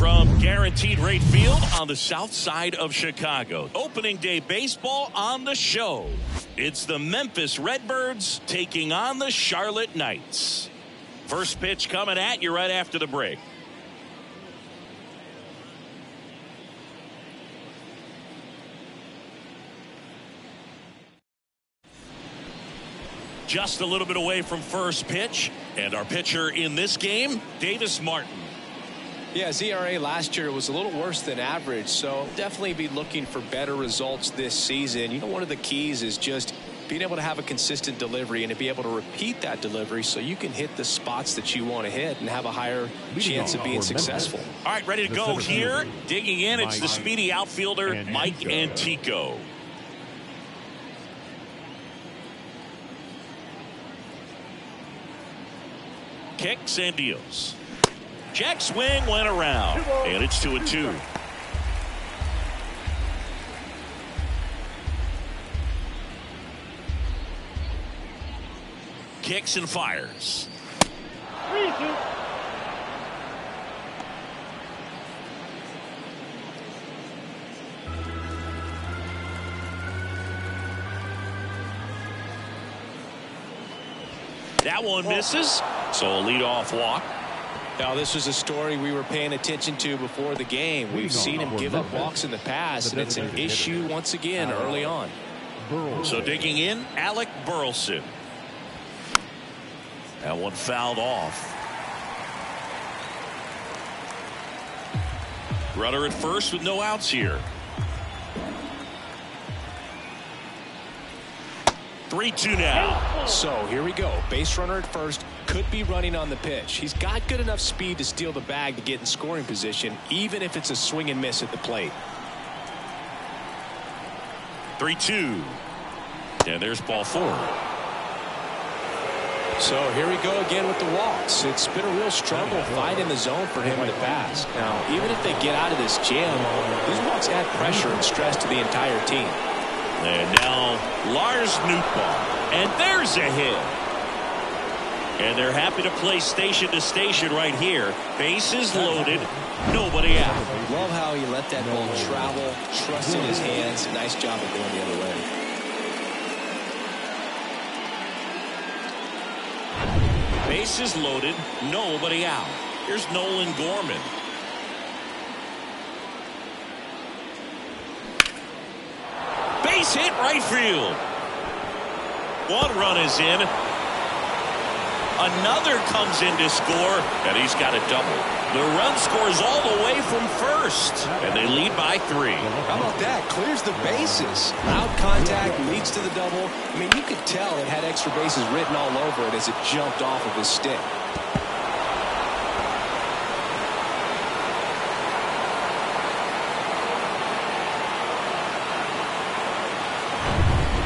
from Guaranteed Rate Field on the south side of Chicago. Opening day baseball on the show. It's the Memphis Redbirds taking on the Charlotte Knights. First pitch coming at you right after the break. Just a little bit away from first pitch. And our pitcher in this game, Davis Martin. Yeah, his ERA last year was a little worse than average, so definitely be looking for better results this season. You know, one of the keys is just being able to have a consistent delivery and to be able to repeat that delivery so you can hit the spots that you want to hit and have a higher chance of being successful. All right, ready to go here. Digging in, it's the speedy outfielder, Mike Antico. Kicks and deals. Check swing went around, and it's 2-2. Kicks and fires. 3-2. That one misses, so a leadoff walk. Now, this was a story we were paying attention to before the game. We've seen him give up walks in the past, and it's an issue once again early on. So digging in, Alec Burleson. That one fouled off. Runner at first with no outs here. 3-2 now. So here we go. Base runner at first, could be running on the pitch. He's got good enough speed to steal the bag to get in scoring position, even if it's a swing and miss at the plate. 3-2. And there's ball 4. So here we go again with the walks. It's been a real struggle finding the zone for him in the past. Now, even if they get out of this jam, these walks add pressure and stress to the entire team. And now Lars Nootbaar. And there's a hit. And they're happy to play station to station right here. Bases loaded. Nobody out. Love how he let that ball travel. Trusting his hands. Nice job of going the other way. Bases loaded. Nobody out. Here's Nolan Gorman. Base hit right field. One run is in. Another comes in to score, and he's got a double. The run scores all the way from first, and they lead by 3. How about that? Clears the bases. Loud contact leads to the double. I mean, you could tell it had extra bases written all over it as it jumped off of his stick.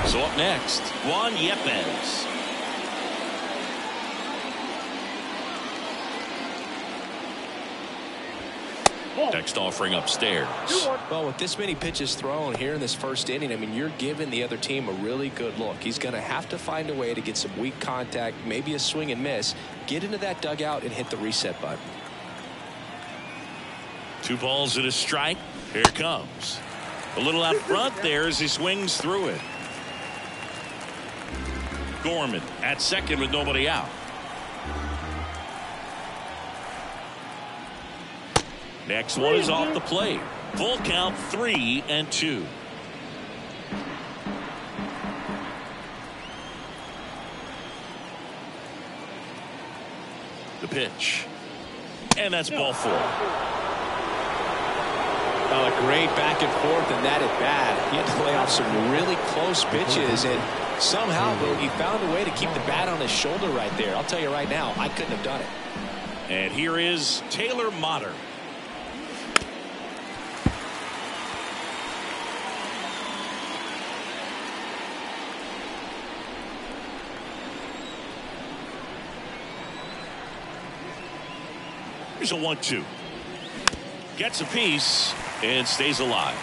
So up next, Juan Yepes. Next offering upstairs. Well, with this many pitches thrown here in this first inning, I mean, you're giving the other team a really good look. He's going to have to find a way to get some weak contact, maybe a swing and miss, get into that dugout and hit the reset button. 2 balls and a strike. Here it comes. A little out front there as he swings through it. Gorman at second with nobody out. Next one is off the plate. Full count, 3-2. The pitch. And that's ball 4. Well, a great back and forth in that at bat. He had to lay off some really close pitches, and somehow he found a way to keep the bat on his shoulder right there. I'll tell you right now, I couldn't have done it. And here is Taylor Motter. Here's a 1-2. Gets a piece and stays alive.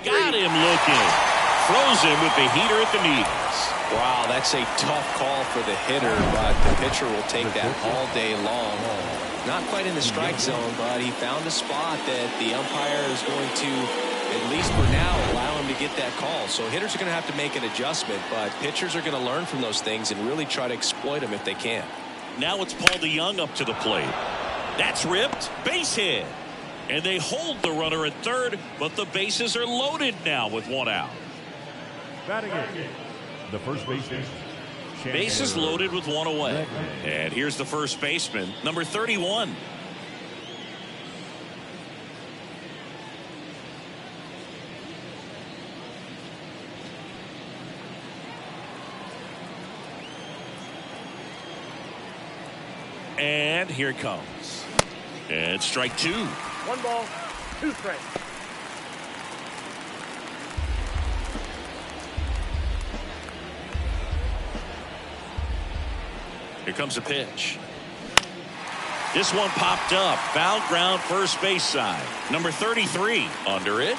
Got him looking. Throws him with the heater at the knees. Wow, that's a tough call for the hitter, but the pitcher will take that all day long. Not quite in the strike zone, but he found a spot that the umpire is going to, at least for now, allow him to get that call. So hitters are going to have to make an adjustment, but pitchers are going to learn from those things and really try to exploit them if they can. Now it's Paul DeYoung up to the plate. That's ripped. Base hit. And they hold the runner at third, but the bases are loaded now with one out. Batting it, the first baseman. Bases loaded with one away. And here's the first baseman, number 31. And here it comes. And strike two. 1 ball, 2 strikes. Here comes a pitch. This one popped up. Foul ground first base side. Number 33 under it.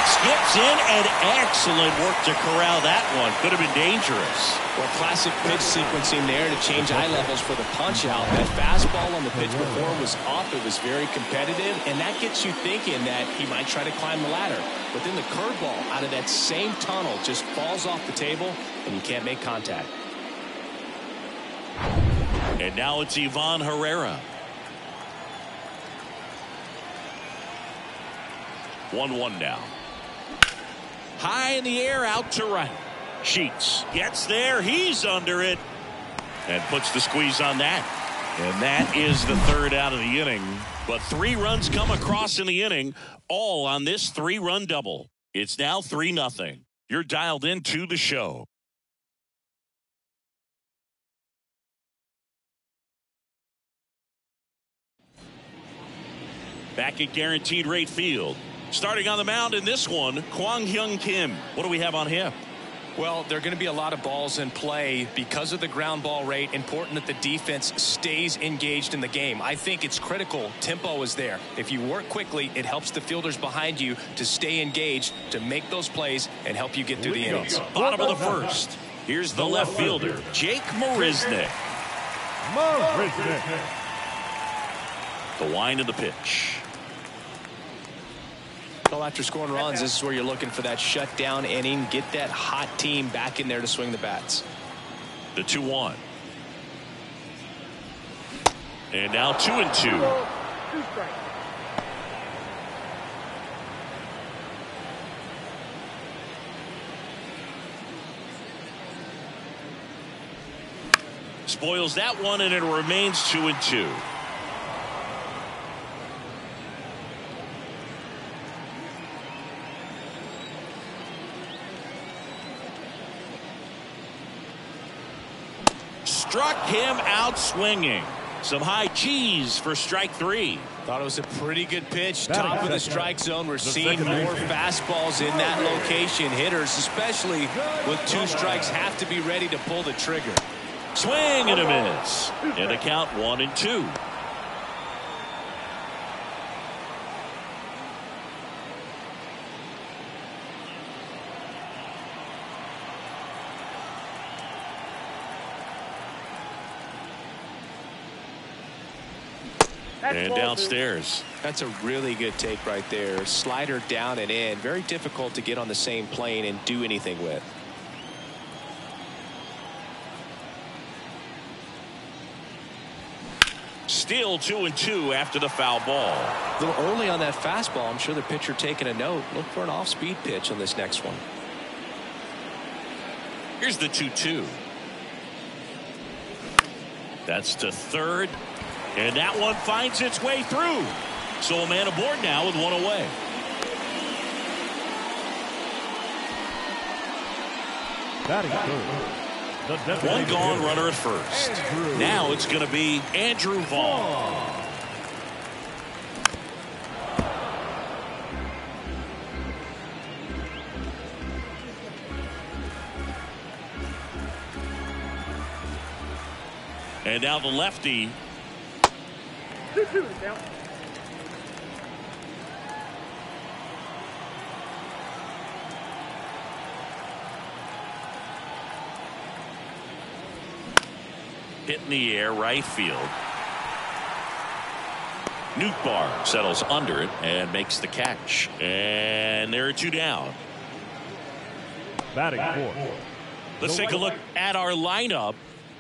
Skips in and excellent work to corral that one. Could have been dangerous. Well, classic pitch sequencing there to change eye levels for the punch out. That fastball on the pitch before was up. It was very competitive, and that gets you thinking that he might try to climb the ladder. But then the curveball out of that same tunnel just falls off the table, and you can't make contact. And now it's Ivan Herrera. 1-1 now. High in the air, out to right. Sheets gets there. He's under it and puts the squeeze on that. And that is the third out of the inning. But 3 runs come across in the inning, all on this 3-run double. It's now 3-0. You're dialed into the show. Back at Guaranteed Rate Field. Starting on the mound in this one, Kwang Hyun Kim. What do we have on him? Well, there are going to be a lot of balls in play because of the ground ball rate. Important that the defense stays engaged in the game. I think it's critical. Tempo is there. If you work quickly, it helps the fielders behind you to stay engaged, to make those plays, and help you get through the innings. Bottom of the first. Here's the left fielder, Jake Marisnick. The wind of the pitch. Well, after scoring runs, this is where you're looking for that shutdown inning. Get that hot team back in there to swing the bats. The 2-1. And now 2-2. Spoils that one, and it remains 2-2. Struck him out swinging. Some high cheese for strike 3. Thought it was a pretty good pitch. Top of the strike zone. We're seeing more fastballs in that location. Hitters, especially with 2 strikes, have to be ready to pull the trigger. Swing and a miss. And a count 1-2. And downstairs. That's a really good take right there. Slider down and in. Very difficult to get on the same plane and do anything with. Still 2-2 after the foul ball. A little early on that fastball. I'm sure the pitcher taking a note. Look for an off-speed pitch on this next one. Here's the 2-2. That's to third. And that one finds its way through. So a man aboard now with one away. One gone, runner at first. Now it's going to be Andrew Vaughn. And now the lefty. Hit in the air, right field. Nootbaar settles under it and makes the catch. And there are 2 down. Batting fourth. Let's take a look at our lineup.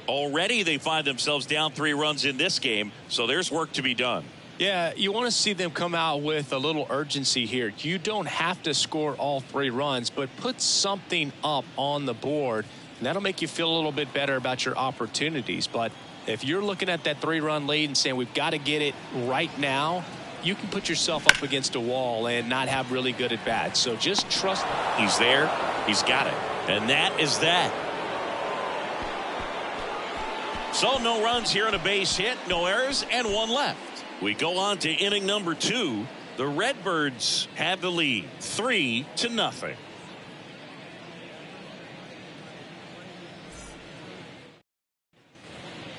Already they find themselves down 3 runs in this game, so there's work to be done. Yeah, you want to see them come out with a little urgency here. You don't have to score all 3 runs, but put something up on the board, and that'll make you feel a little bit better about your opportunities. But if you're looking at that 3-run lead and saying we've got to get it right now, you can put yourself up against a wall and not have really good at bats. So just trust. He's there. He's got it. And that is that. So no runs here on a base hit, no errors, and 1 left. We go on to inning number 2. The Redbirds have the lead, 3-0.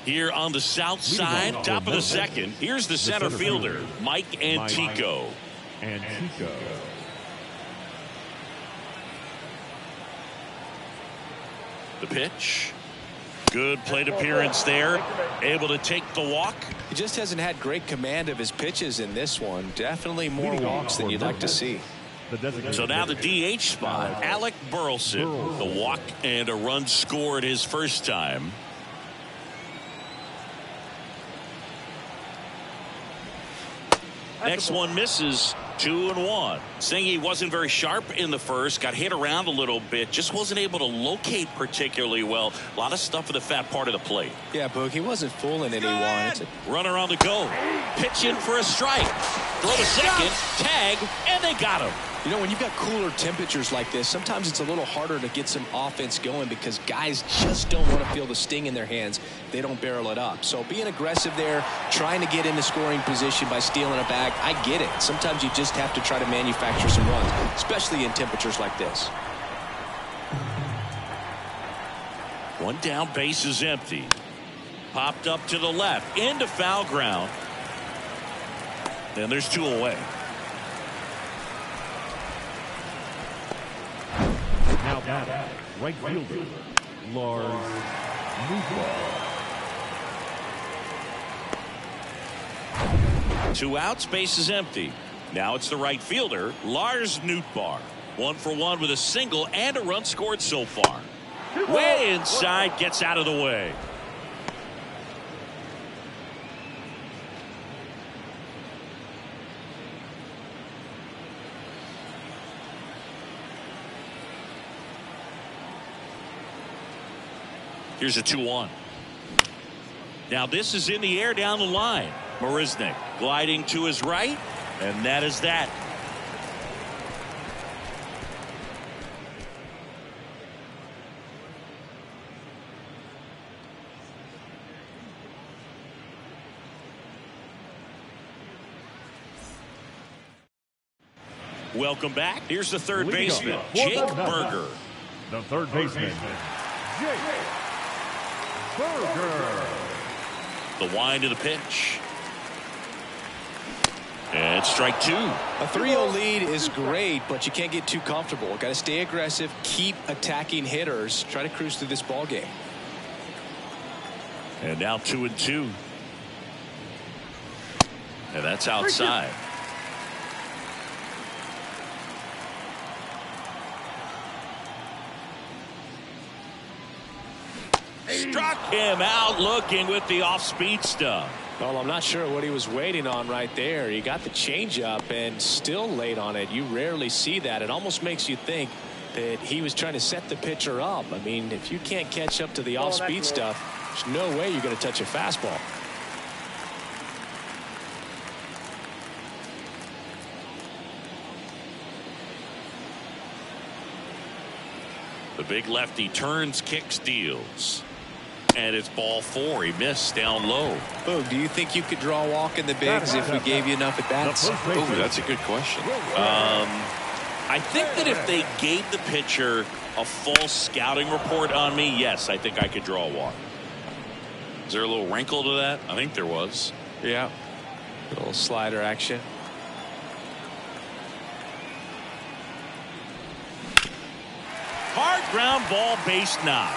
Here on the south side, top of the second, here's the center fielder, Mike Antico. The pitch. Good plate appearance there. Able to take the walk. He just hasn't had great command of his pitches in this one. Definitely more walks than you'd like to see. So now the DH spot, Alec Burleson. The walk and a run scored his first time. Next one misses. 2-1. Singy wasn't very sharp in the first, got hit around a little bit, just wasn't able to locate particularly well. A lot of stuff in the fat part of the plate. Yeah, Boog, he wasn't fooling anyone. Runner on the go. Pitching for a strike. Throw to second, tag, and they got him. You know, when you've got cooler temperatures like this, sometimes it's a little harder to get some offense going because guys just don't want to feel the sting in their hands. They don't barrel it up. So being aggressive there, trying to get into scoring position by stealing a bag, I get it. Sometimes you just have to try to manufacture some runs, especially in temperatures like this. 1 down, base is empty. Popped up to the left, into foul ground. And there's 2 away. Now batting, right fielder, Lars Nootbaar. 2 outs, base is empty. Now it's the right fielder, Lars Nootbaar. 1 for 1 with a single and a run scored so far. Way inside, gets out of the way. Here's a 2-1. Now this is in the air down the line. Marisnik gliding to his right, and that is that. Welcome back. Here's the third baseman, Jake Berger. The third baseman, Jake Berger. The wind of the pitch. And strike 2. A 3-0 lead is great, but you can't get too comfortable. Got to stay aggressive, keep attacking hitters, try to cruise through this ball game. And now 2-2. And that's outside. Struck him out looking with the off-speed stuff. Well, I'm not sure what he was waiting on right there. He got the changeup and still late on it. You rarely see that. It almost makes you think that he was trying to set the pitcher up. I mean, if you can't catch up to the off-speed stuff, there's no way you're going to touch a fastball. The big lefty turns, kicks, deals. And it's ball 4. He missed down low. Boog, do you think you could draw a walk in the bigs if we gave you enough at bats? Oh, that's a good question. I think that if they gave the pitcher a full scouting report on me, yes, I think I could draw a walk. Is there a little wrinkle to that? I think there was. Yeah. A little slider action. Hard ground ball, base knock.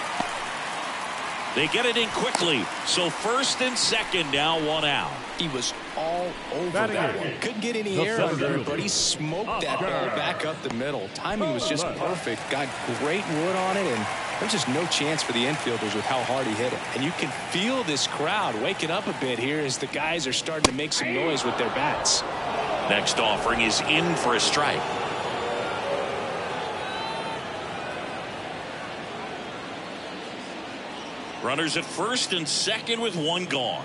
They get it in quickly. So first and second, now one out. He was all over that one. Couldn't get any air under it, but he smoked that ball back up the middle. Timing was just perfect. Got great wood on it, and there's just no chance for the infielders with how hard he hit it. And you can feel this crowd waking up a bit here as the guys are starting to make some noise with their bats. Next offering is in for a strike. Runners at first and second with one gone.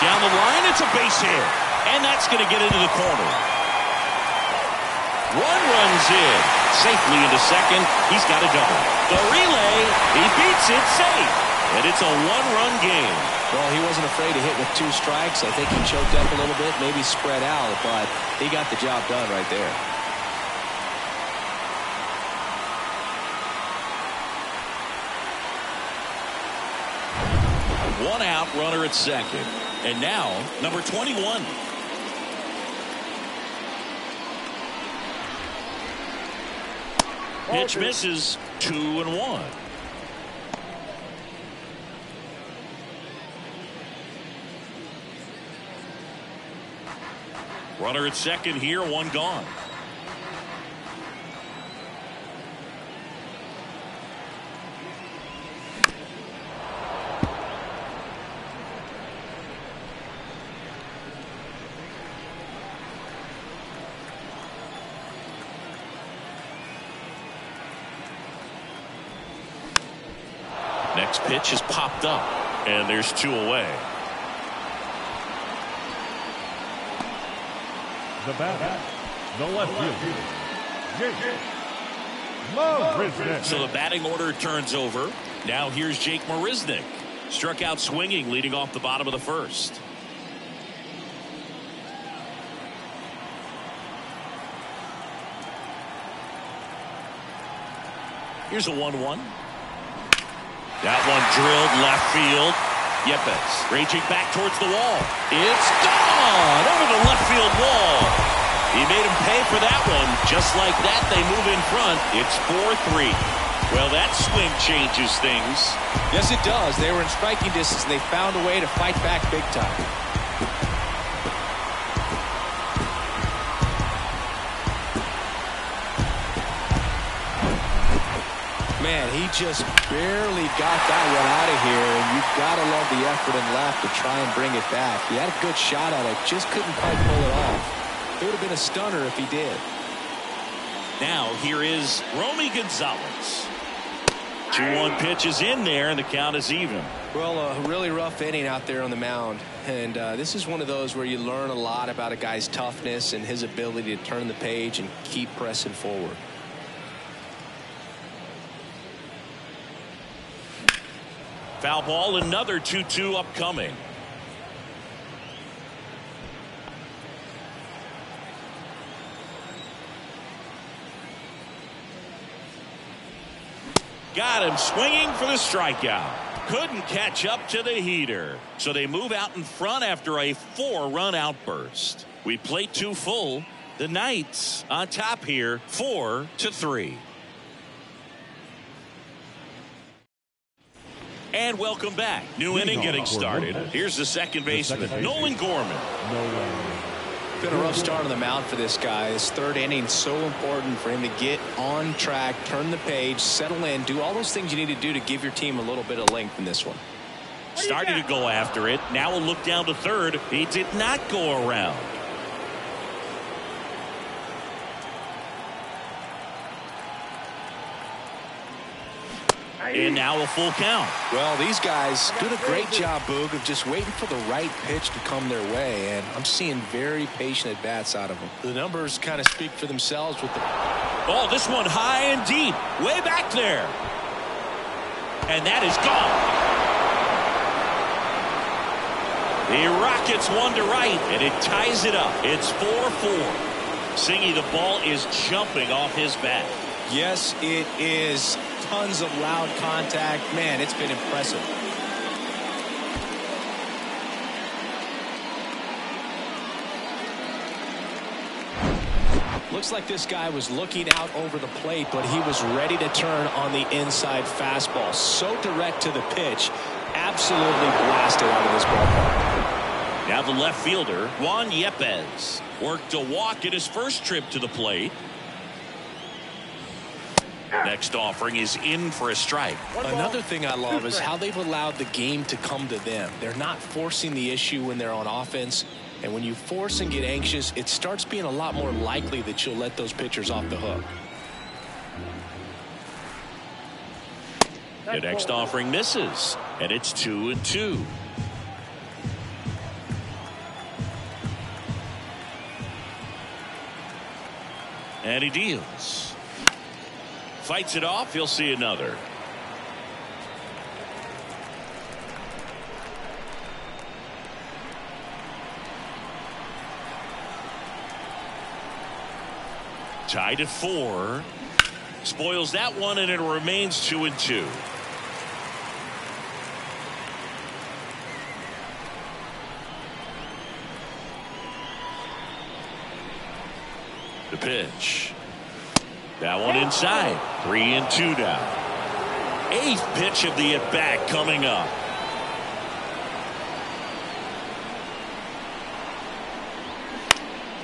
Down the line, it's a base hit. And that's going to get into the corner. One runs in. Safely into second. He's got a double. The relay, he beats it safe. And it's a one-run game. Well, he wasn't afraid to hit with 2 strikes. I think he choked up a little bit, maybe spread out, but he got the job done right there. One out, runner at second. And now, number 21. Pitch misses. 2-1. Runner at second here, one gone. Next pitch is popped up, and there's 2 away. The batter, the left fielder, Jake. So the batting order turns over. Now here's Jake Marisnick. Struck out swinging, leading off the bottom of the first. Here's a 1-1. That one drilled left field. Yepes raging back towards the wall. It's gone over the left field wall. He made him pay for that one. Just like that, they move in front. It's 4-3. Well, that swing changes things. Yes, it does. They were in striking distance, and they found a way to fight back big time. Man, he just barely got that one out of here, and you've got to love the effort and left to try and bring it back. He had a good shot at it, just couldn't quite pull it off. It would have been a stunner if he did. Now here is Romy Gonzalez. 2-1 pitch is in there, and the count is even. Well, a really rough inning out there on the mound, and this is one of those where you learn a lot about a guy's toughness and his ability to turn the page and keep pressing forward. Foul ball, another 2-2 upcoming. Got him swinging for the strikeout. Couldn't catch up to the heater. So they move out in front after a 4-run outburst. We play 2 full. The Knights on top here, 4-3. And welcome back. New inning getting started. Here's the second baseman, Nolan Gorman. Been a rough start on the mound for this guy. His 3rd inning, so important for him to get on track, turn the page, settle in, do all those things you need to do to give your team a little bit of length in this one. Starting to go after it. Now a look down to third. He did not go around. And now a full count. Well, these guys did a great job, Boog, of just waiting for the right pitch to come their way, and I'm seeing very patient at-bats out of them. The numbers kind of speak for themselves with the... Oh, this one high and deep, way back there. And that is gone. He rockets one to right, and it ties it up. It's 4-4. Singy, the ball is jumping off his bat. Yes, it is. Tons of loud contact. Man, it's been impressive. Looks like this guy was looking out over the plate, but he was ready to turn on the inside fastball. So direct to the pitch. Absolutely blasted out of this ballpark. Now the left fielder, Juan Yepez, worked a walk in his first trip to the plate. Next offering is in for a strike. Another thing I love is how they've allowed the game to come to them. They're not forcing the issue when they're on offense. And when you force and get anxious, it starts being a lot more likely that you'll let those pitchers off the hook. The next offering misses, and it's 2-2. And he deals. Fights it off. He'll see another. Tied at 4. Spoils that one, and it remains 2-2. The pitch. That one inside. 3-2 now. 8th pitch of the at-bat coming up.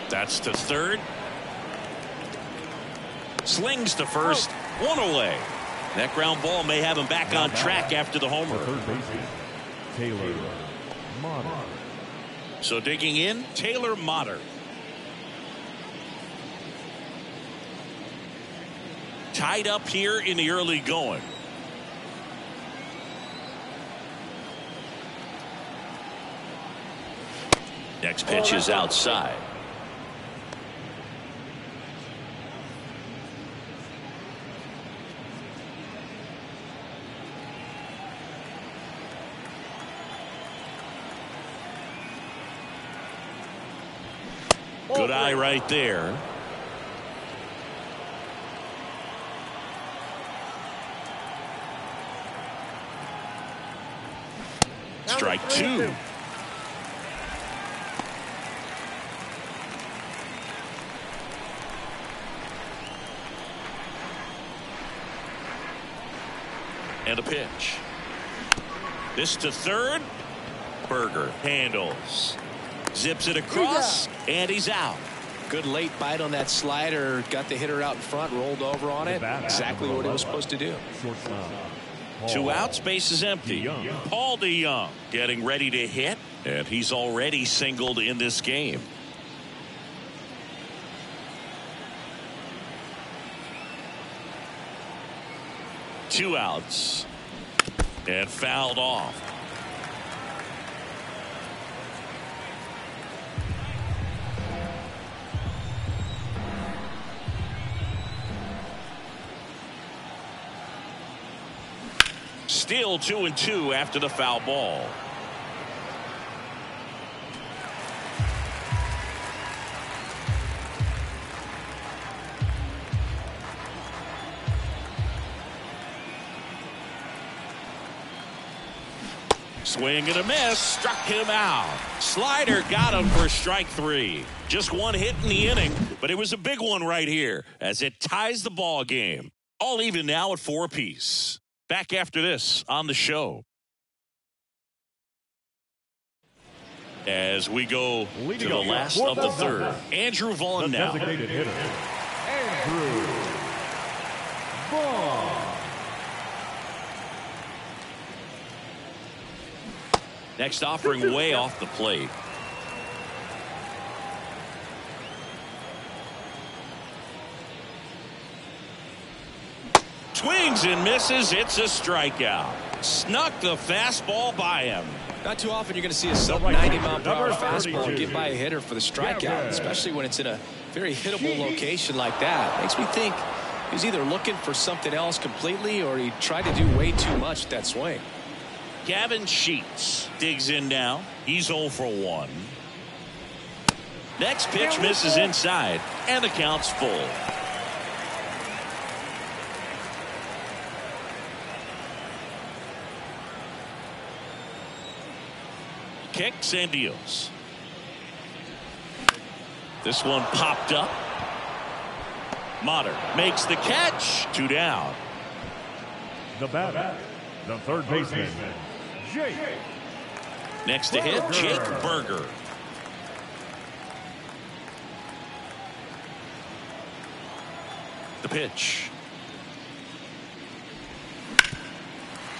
That's to third. Slings to first. One away. That ground ball may have him back on track after the homer. Third baseman, Taylor Motter. So digging in, Taylor Motter. Tied up here in the early going. Next pitch is outside. Good eye right there. Strike 2. And a pitch. This to third. Berger handles. Zips it across, and he's out. Good late bite on that slider. Got the hitter out in front, rolled over on it. Exactly what he was supposed to do. Shortstop, 2 outs, base is empty. Paul DeYoung getting ready to hit, and he's already singled in this game. Two outs, and fouled off. Still 2-2 after the foul ball. Swing and a miss, struck him out. Slider got him for strike 3. Just one hit in the inning, but it was a big one right here as it ties the ball game. All even now at 4 apiece. Back after this on the show. As we go to the last of the third. Andrew Vaughn now. Designated hitter, Andrew Vaughn. Next offering way off the plate. Swings and misses. It's a strikeout. Snuck the fastball by him. Not too often you're going to see a sub 90-mile-per-hour fastball get by a hitter for the strikeout, especially when it's in a very hittable location like that. Makes me think he's either looking for something else completely or he tried to do way too much with that swing. Gavin Sheets digs in now. He's 0 for 1. Next pitch misses inside, and the count's full. Kicks and deals. This one popped up. Motter makes the catch. 2 down. The batter, the third baseman, Jake. Next to hit, Jake Berger. The pitch.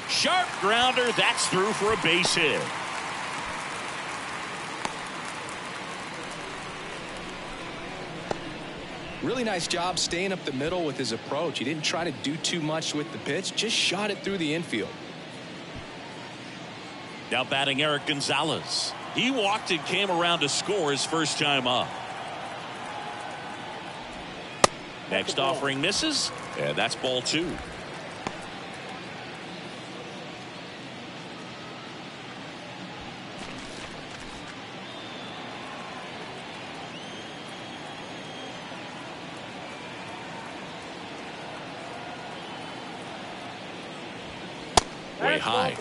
Sharp grounder. That's through for a base hit. Really nice job staying up the middle with his approach. He didn't try to do too much with the pitch, just shot it through the infield. Now batting Eric Gonzalez. He walked and came around to score his first time up. Next offering misses, and that's ball 2. Way high.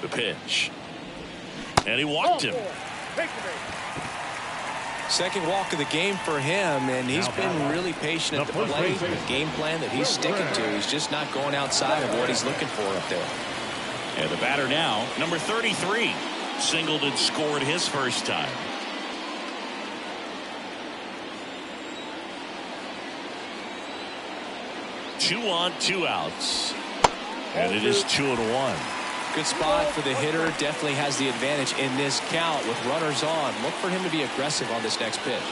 The pitch. And he walked him. Second walk of the game for him, and he's been really patient at the plate. The game plan that he's sticking to, he's just not going outside of what he's looking for up there. And the batter now, number 33. Singled and scored his first time. Two on, 2 outs. And it is 2-1. Good spot for the hitter. Definitely has the advantage in this count with runners on. Look for him to be aggressive on this next pitch.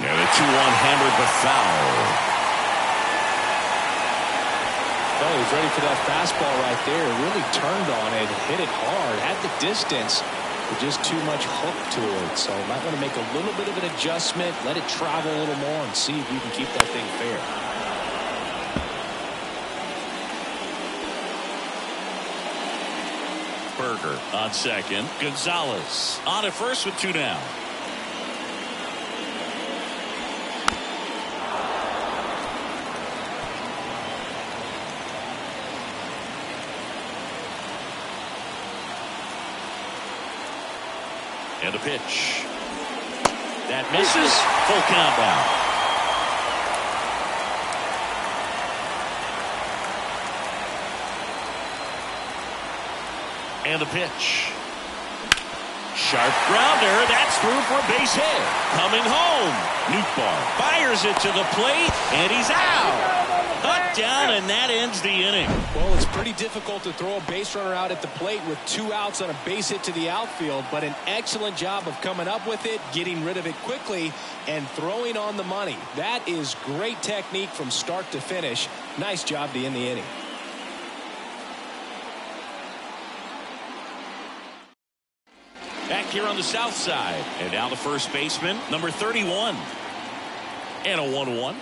And the 2-1 hammered the foul. Oh, he's ready for that fastball right there. Really turned on it, hit it hard, at the distance, with just too much hook to it. So might want to make a little bit of an adjustment, let it travel a little more, and see if you can keep that thing fair. Berger on second. Gonzalez on at first with 2 down. And a pitch. That misses. Full count now. And the pitch. Sharp grounder. That's through for a base hit. Coming home. Nootbaar fires it to the plate, and he's out. Cut down, and that ends the inning. Well, it's pretty difficult to throw a base runner out at the plate with 2 outs on a base hit to the outfield, but an excellent job of coming up with it, getting rid of it quickly, and throwing on the money. That is great technique from start to finish. Nice job to end the inning. Back here on the south side, and now the first baseman, number 31. And a 1-1.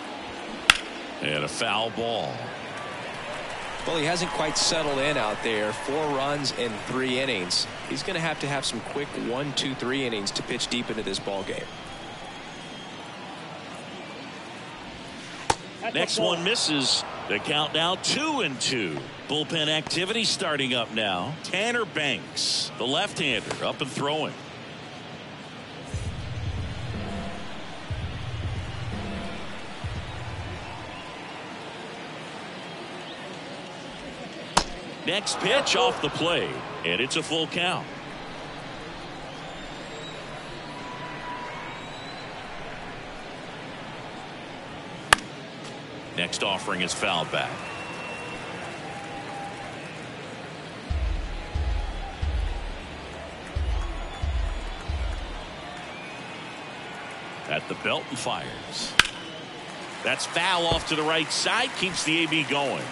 And a foul ball. Well, he hasn't quite settled in out there. 4 runs in 3 innings. He's going to have some quick 1, 2, 3 innings to pitch deep into this ball game. Next one misses. The count now 2-2. Bullpen activity starting up now. Tanner Banks, the left-hander, up and throwing. Next pitch off the plate, and it's a full count. Next offering is fouled back. At the belt and fires. That's foul off to the right side, keeps the AB going.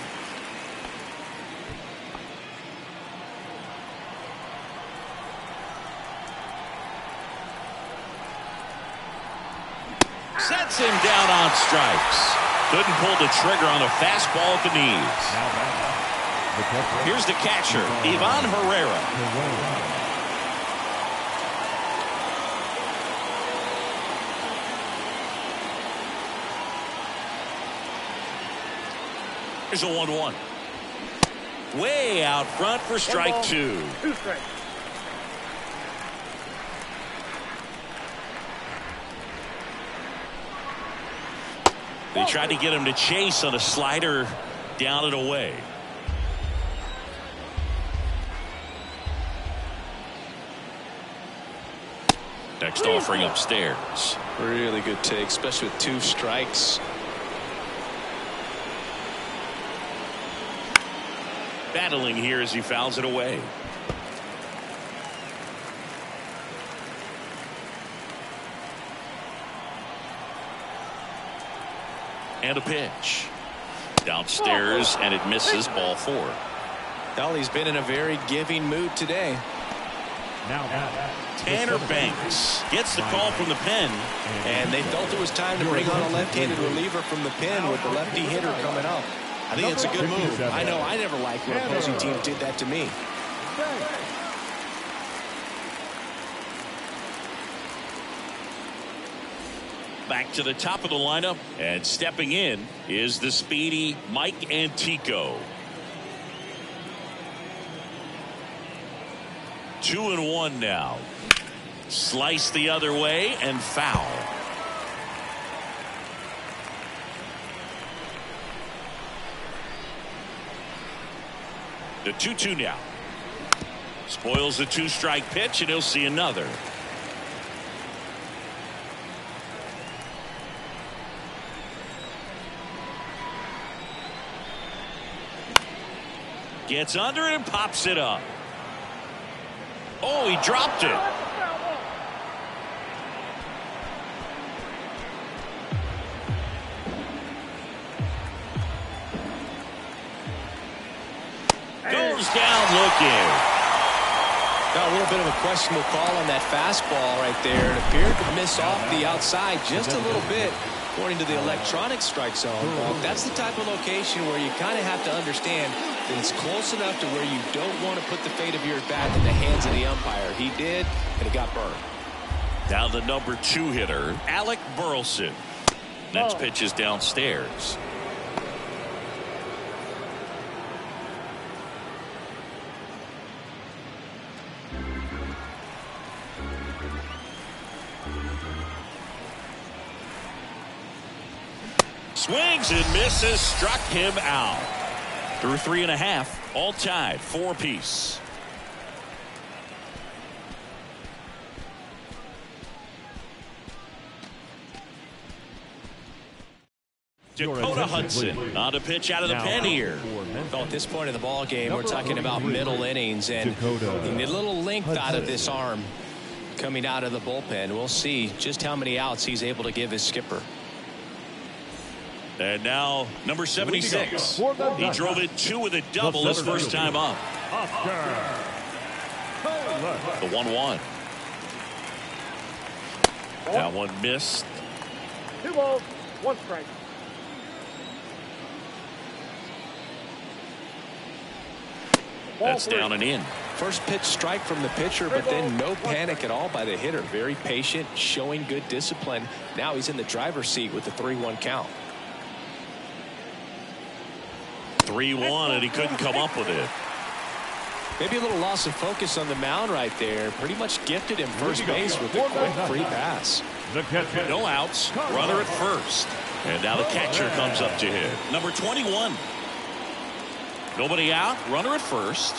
Gets him down on strikes. Couldn't pull the trigger on a fastball at the knees. Here's the catcher, Ivan Herrera. Here's a 1-1. Way out front for strike 2. 2 strikes. They tried to get him to chase on a slider down and away. Next offering upstairs. Really good take, especially with 2 strikes. Battling here as he fouls it away. And a pitch. Downstairs, and it misses, ball 4. Well, he's been in a very giving mood today. Tanner Banks gets the call from the pen. And they felt it was time to bring on a left-handed reliever from the pen with the lefty hitter coming up. I think it's a good move. I know I never liked when opposing teams did that to me. Back to the top of the lineup, and stepping in is the speedy Mike Antico. 2-1 now. Slice the other way and foul. The 2-2 now. Spoils the 2-strike pitch, and he'll see another. Gets under it and pops it up. Oh, he dropped it. Goes down looking. Now a little bit of a questionable call on that fastball right there. It appeared to miss off the outside just a little bit, according to the electronic strike zone. That's the type of location where you kind of have to understand that it's close enough to where you don't want to put the fate of your bat in the hands of the umpire. He did, and it got burned. Now the number 2 hitter, Alec Burleson. Next pitch is downstairs. Swings and misses, struck him out. Through 3.5, all tied, 4 apiece. Dakota Hudson on a pitch out of the pen here. Well, at this point in the ball game, we're talking about middle innings, and you need a little length out of this arm coming out of the bullpen. We'll see just how many outs he's able to give his skipper. And now number 76. He drove it 2 with a double his first time up. The 1-1. That one missed. 2 balls, 1 strike. That's down and in. First pitch strike from the pitcher, but then no panic at all by the hitter. Very patient, showing good discipline. Now he's in the driver's seat with the 3-1 count. 3-1, and he couldn't come up with it. Maybe a little loss of focus on the mound right there. Pretty much gifted him first base with a quick free pass. No outs, runner at first. And now the catcher comes up to hit. Number 21. Nobody out, runner at first.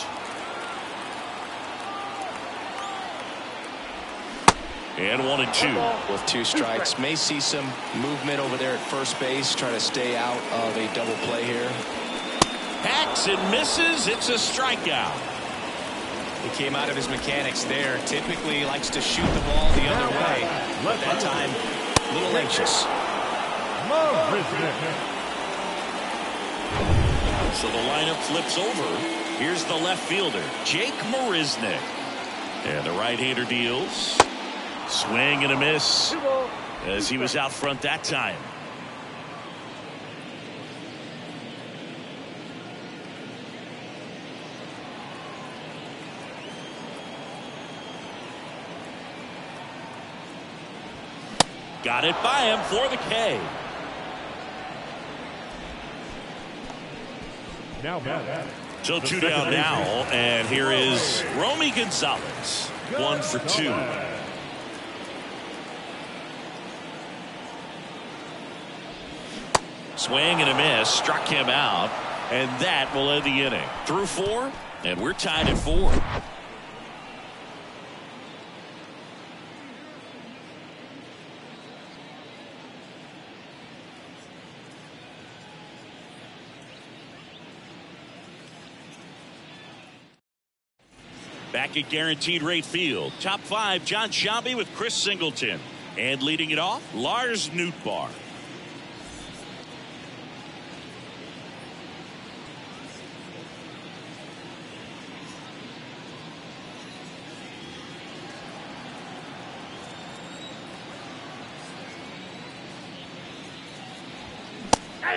And 1-2. With 2 strikes. May see some movement over there at first base. Try to stay out of a double play here. Hacks and misses. It's a strikeout. He came out of his mechanics there. Typically likes to shoot the ball the other way. But that time, a little anxious. So the lineup flips over. Here's the left fielder, Jake Marisnick. And the right-hander deals. Swing and a miss. as he was out front that time. Got it by him for the K. Now back. So 2 down now, and here is Romy Gonzalez. 1 for 2. Swing and a miss, struck him out, and that will end the inning. Through 4, and we're tied at 4. Back at Guaranteed Rate Field, top 5, John Shelby with Chris Singleton. And leading it off, Lars Nootbaar.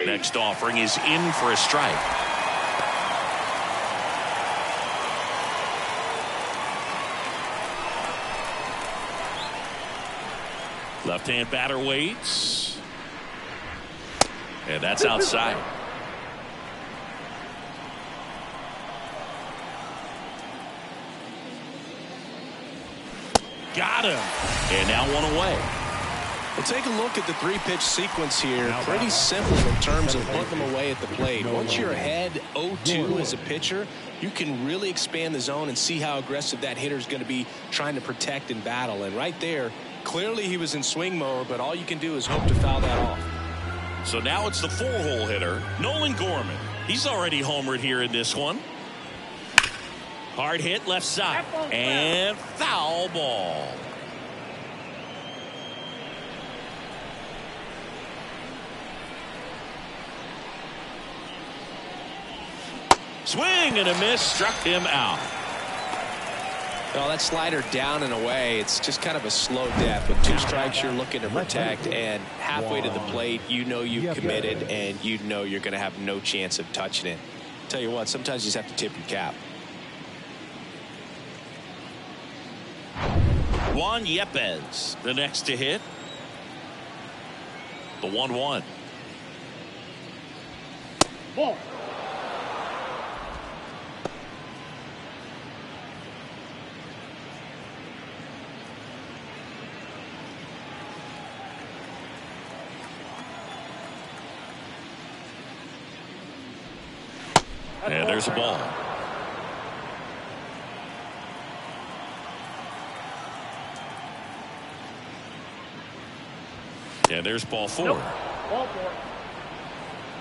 Next offering is in for a strike. Left-hand batter waits. And that's outside. Got him. And now 1 away. Well, take a look at the 3-pitch sequence here. Pretty simple in terms of putting them away at the plate. Once you're ahead 0-2 as a pitcher, you can really expand the zone and see how aggressive that hitter is going to be trying to protect and battle. And right there, clearly he was in swing mode, but all you can do is hope to foul that off. So now it's the 4-hole hitter, Nolan Gorman. He's already homered here in this one. Hard hit left side. And foul ball. Swing and a miss, struck him out. Well, that slider down and away, it's just kind of a slow death. With 2 strikes, you're looking to protect, and halfway to the plate, you know you've committed, and you know you're going to have no chance of touching it. Tell you what, sometimes you just have to tip your cap. Juan Yepez, the next to hit. The 1-1. Ball. And there's a ball. And there's ball 4. Ball 4.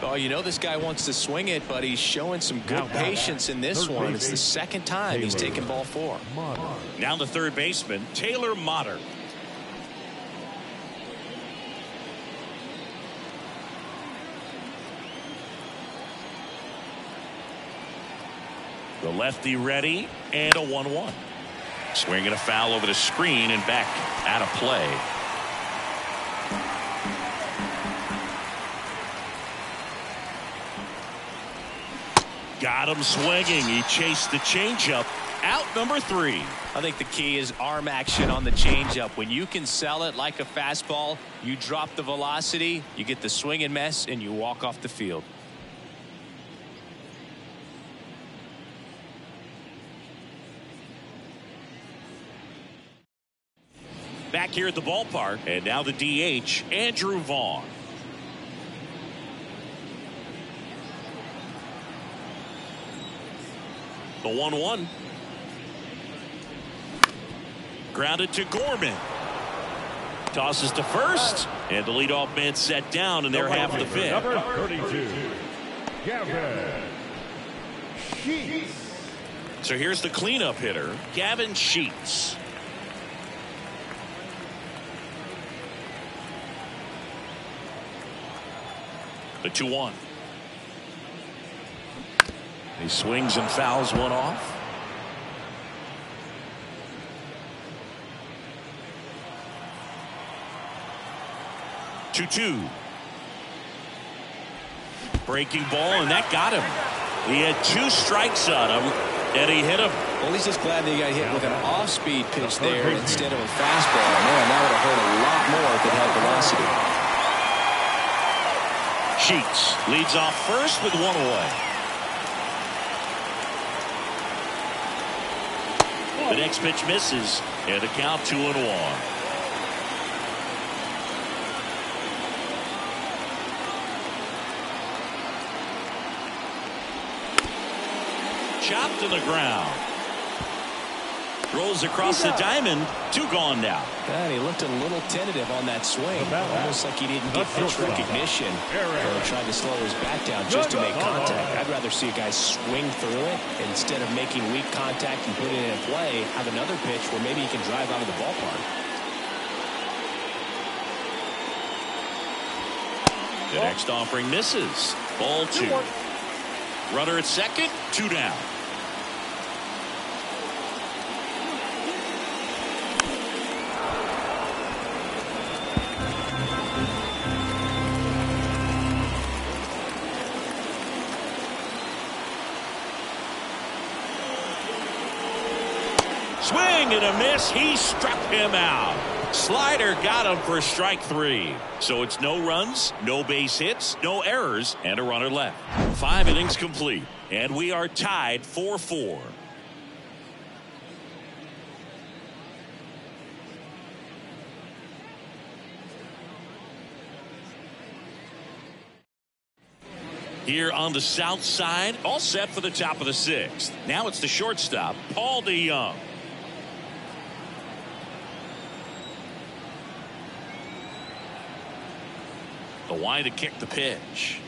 Oh, you know this guy wants to swing it, but he's showing some good patience in this one. It's the second time he's taken ball 4. Now the third baseman, Taylor Motter. The lefty ready, and a 1-1. Swinging a foul over the screen and back out of play. Got him swinging. He chased the changeup. Out number 3. I think the key is arm action on the changeup. When you can sell it like a fastball, you drop the velocity, you get the swing and miss, and you walk off the field. Back here at the ballpark, and now the DH, Andrew Vaughn. The 1-1. Grounded to Gorman. Tosses to first, and the leadoff man set down, and they're half of the 5th. Number 32, Gavin Sheets. So here's the cleanup hitter, Gavin Sheets. The 2-1. He swings and fouls one off. 2-2. Breaking ball, and that got him. He had 2 strikes on him, and he hit him. Well, he's just glad that he got hit with an off-speed pitch there instead of a fastball. Man, that would have hurt a lot more if it had velocity. Sheets leads off first with 1 away. The next pitch misses, and the count 2-1. Chopped to the ground. Rolls across the diamond. 2 gone now. And he looked a little tentative on that swing. Almost like he didn't get pitch recognition. Or tried to slow his bat down just to make contact. I'd rather see a guy swing through it instead of making weak contact and putting it in play. Have another pitch where maybe he can drive out of the ballpark. The next offering misses. Ball 2. Runner at second. 2 down. Swing and a miss. He struck him out. Slider got him for strike 3. So it's no runs, no base hits, no errors, and a runner left. 5 innings complete, and we are tied 4-4. Here on the south side, all set for the top of the 6th. Now it's the shortstop, Paul DeYoung. The wide to kick the pitch.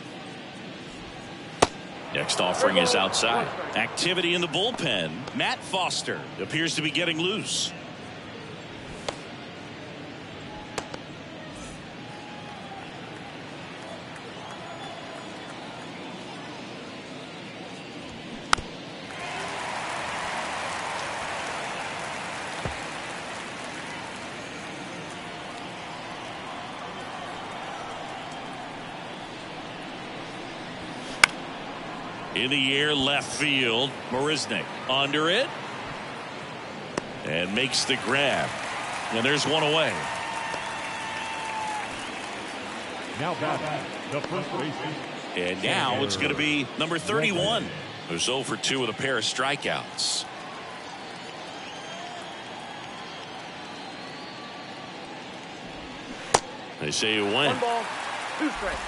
Next offering is outside. Activity in the bullpen. Matt Foster appears to be getting loose. In the air, left field. Marisnik under it. And makes the grab. And there's 1 away. Now back, the first baseman. And now it's going to be number 31. Who's 0 for 2 with a pair of strikeouts. They say you win. 1 ball, 2 strikes.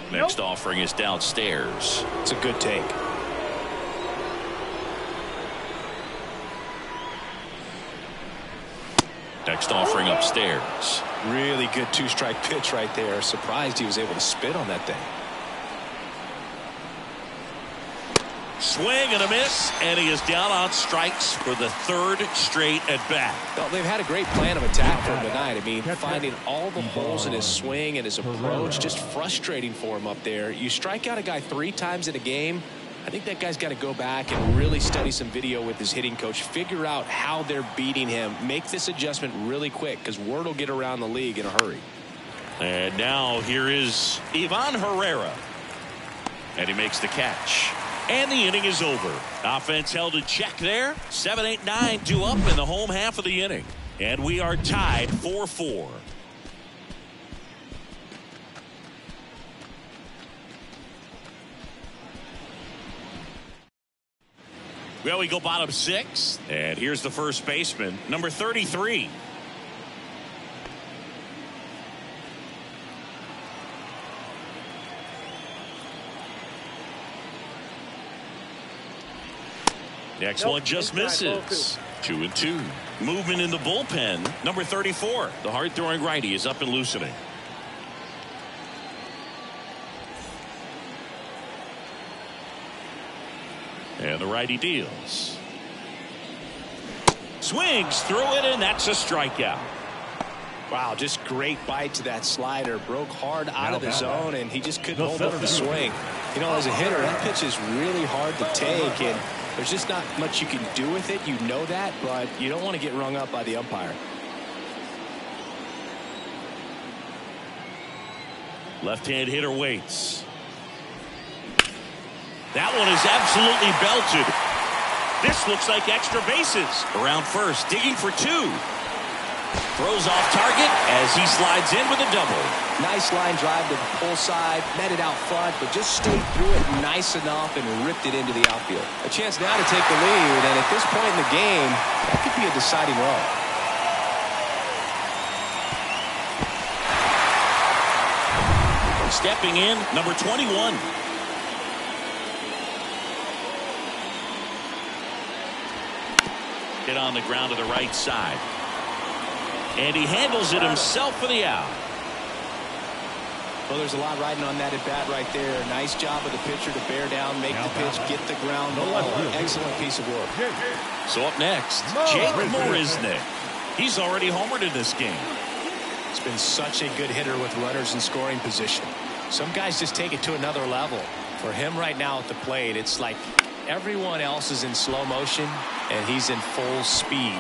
Next offering is downstairs. It's a good take. Next offering upstairs. Really good 2-strike pitch right there. Surprised he was able to spit on that thing. Swing and a miss, and he is down on strikes for the 3rd straight at bat. Well, they've had a great plan of attack for him tonight. I mean, finding all the holes in his swing and his approach, just frustrating for him up there. You strike out a guy 3 times in a game, I think that guy's got to go back and really study some video with his hitting coach, figure out how they're beating him, make this adjustment really quick, because word will get around the league in a hurry. And now here is Ivan Herrera. And he makes the catch. And the inning is over. Offense held in check there. 7, 8, 9, 2 up in the home half of the inning. And we are tied 4-4. Well, we go bottom 6. And here's the first baseman, number 33. Next one just misses. 2-2. Movement in the bullpen. Number 34. The hard-throwing righty is up and loosening. And the righty deals. Swings through it, and that's a strikeout. Wow, just great bite to that slider. Broke hard out of the zone, and he just couldn't hold up the swing. You know, as a hitter, that pitch is really hard to take, and there's just not much you can do with it. You know that, but you don't want to get rung up by the umpire. Left-hand hitter waits. That one is absolutely belted. This looks like extra bases. Around first, digging for two. Throws off target as he slides in with a double. Nice line drive to the pull side, met it out front, but just stayed through it nice enough and ripped it into the outfield. A chance now to take the lead, and at this point in the game, that could be a deciding run. Stepping in, number 21. Hit on the ground to the right side. And he handles it himself for the out. Well, there's a lot riding on that at bat right there. Nice job of the pitcher to bear down, make the pitch, get the ground ball. Excellent piece of work. So up next, Jake Morisnick. He's already homered in this game. He's been such a good hitter with runners in scoring position. Some guys just take it to another level. For him right now at the plate, it's like everyone else is in slow motion and he's in full speed.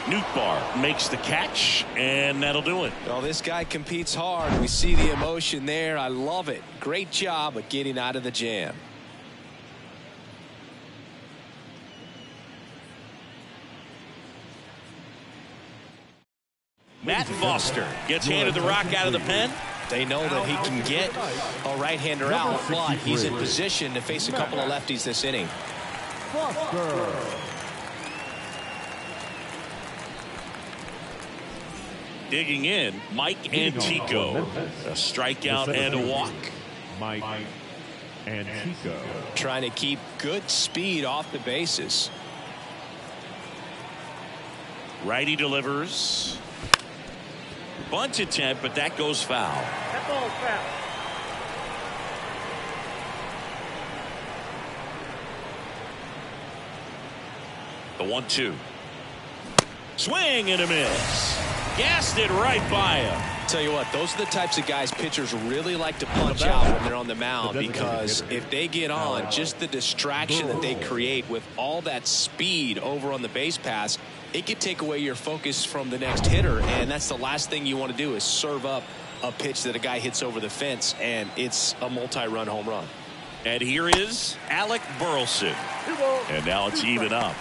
Nootbaar makes the catch, and that'll do it. Well, this guy competes hard. We see the emotion there. I love it. Great job of getting out of the jam. Matt Foster gets handed the rock out of the pen. They know that he can get a right-hander out, but he's in position to face a couple of lefties this inning. Digging in, Mike Antico. A strikeout and a walk. Mike Antico. Trying to keep good speed off the bases. Righty delivers. Bunt attempt, but that goes foul. That ball's foul. The 1-2. Swing and a miss. Gassed it right by him. Tell you what, those are the types of guys pitchers really like to punch out when they're on the mound, because if they get on, just the distraction that they create with all that speed over on the base pass, it could take away your focus from the next hitter, and that's the last thing you want to do is serve up a pitch that a guy hits over the fence, and it's a multi-run home run. And here is Alec Burleson. And now it's even up.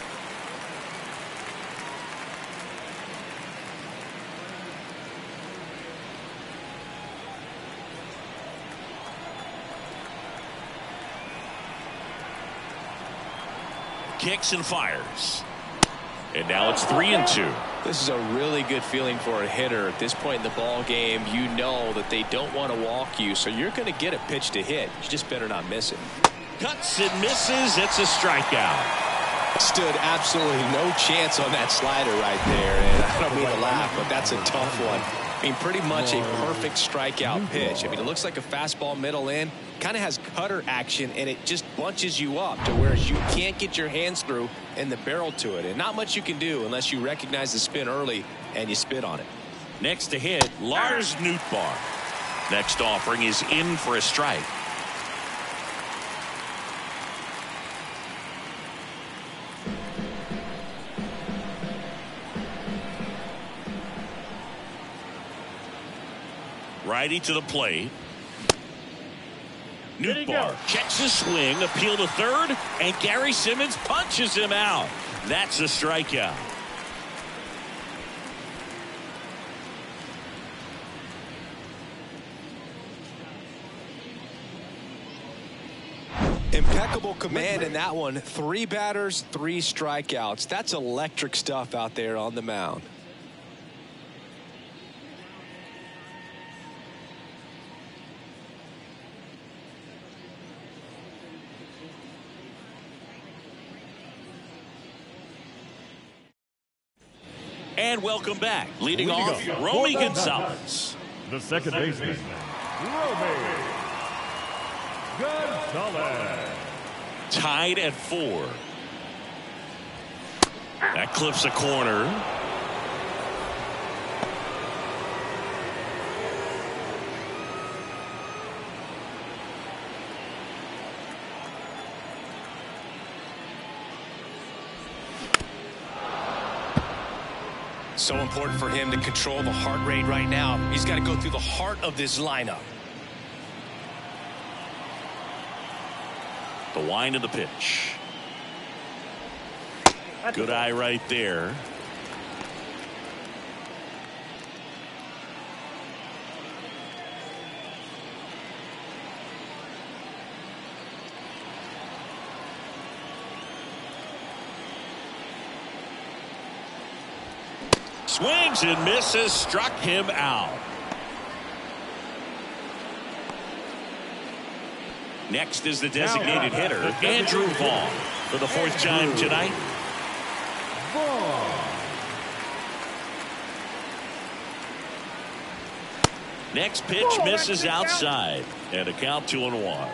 Kicks and fires. And now it's 3-2. This is a really good feeling for a hitter. At this point in the ball game, you know that they don't want to walk you, so you're going to get a pitch to hit. You just better not miss it. Cuts and misses. It's a strikeout. Stood absolutely no chance on that slider right there, and I don't mean to laugh, but that's a tough one. I mean, pretty much a perfect strikeout pitch. I mean, it looks like a fastball middle in, kind of has cutter action, and it just bunches you up to where you can't get your hands through and the barrel to it. And not much you can do unless you recognize the spin early and you spit on it. Next to hit, Lars Nootbaar. Next offering is in for a strike. Righty to the plate. Nootbaar checks his swing, appeal to third, and Gary Simmons punches him out. That's a strikeout. Impeccable command in that one. 3 batters, 3 strikeouts. That's electric stuff out there on the mound. And welcome back. Leading off, Romy Gonzalez. The second baseman, Romy Gonzalez. Tied at 4. That clips a corner. So important for him to control the heart rate right now. He's got to go through the heart of this lineup. The wind of the pitch. Good eye right there. Swings and misses, struck him out. Next is the designated hitter, Andrew Vaughn, for the fourth time tonight. Next pitch misses outside, and a count 2-1.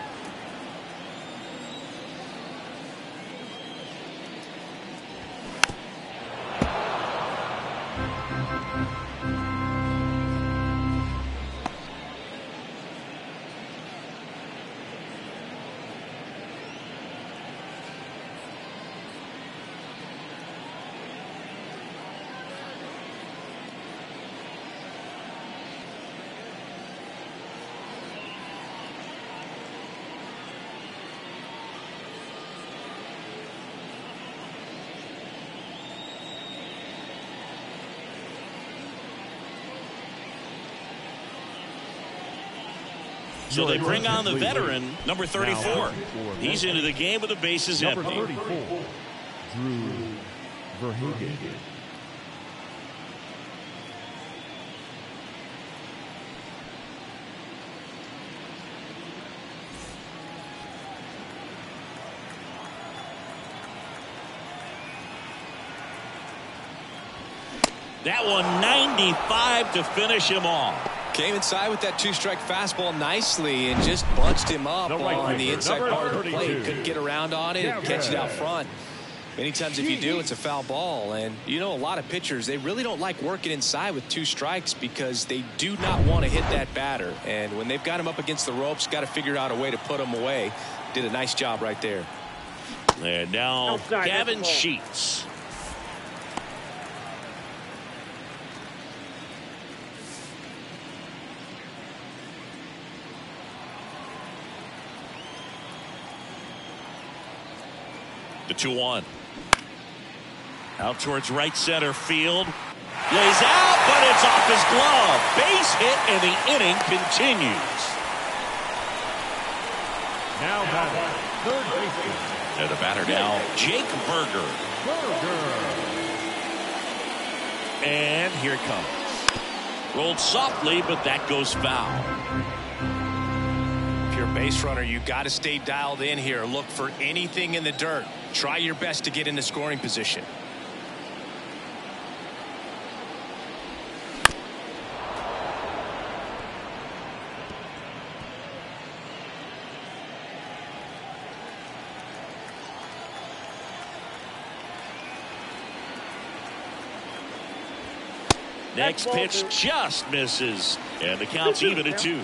So they bring on the veteran, number 34. He's into the game with the bases empty. Number 34, Drew Verhagen. That one 95 to finish him off. Came inside with that two-strike fastball nicely and just bunched him up on the inside part of the plate. Couldn't get around on it and catch it out front. Many times if you do, it's a foul ball. And you know, a lot of pitchers, they really don't like working inside with two strikes because they do not want to hit that batter. And when they've got him up against the ropes, got to figure out a way to put him away. Did a nice job right there. And now Gavin Sheets. The 2-1. Out towards right center field. Lays out, but it's off his glove. Base hit, and the inning continues. Now batting, third baseman. And the batter now, Jake Berger. And here it comes. Rolled softly, but that goes foul. If you're a base runner, you got to stay dialed in here. Look for anything in the dirt. Try your best to get into scoring position. Next pitch just misses, and the count's even at 2.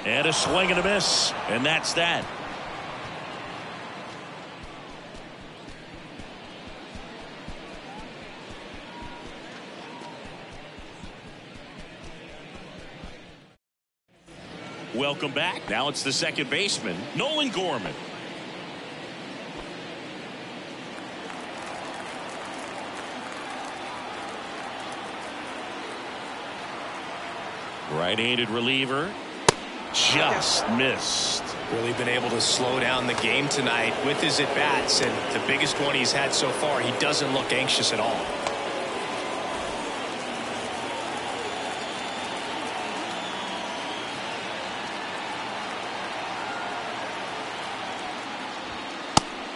And a swing and a miss, and that's that. Welcome back. Now it's the second baseman, Nolan Gorman. Right-handed reliever. Just missed. Really been able to slow down the game tonight with his at-bats, and the biggest one he's had so far, he doesn't look anxious at all.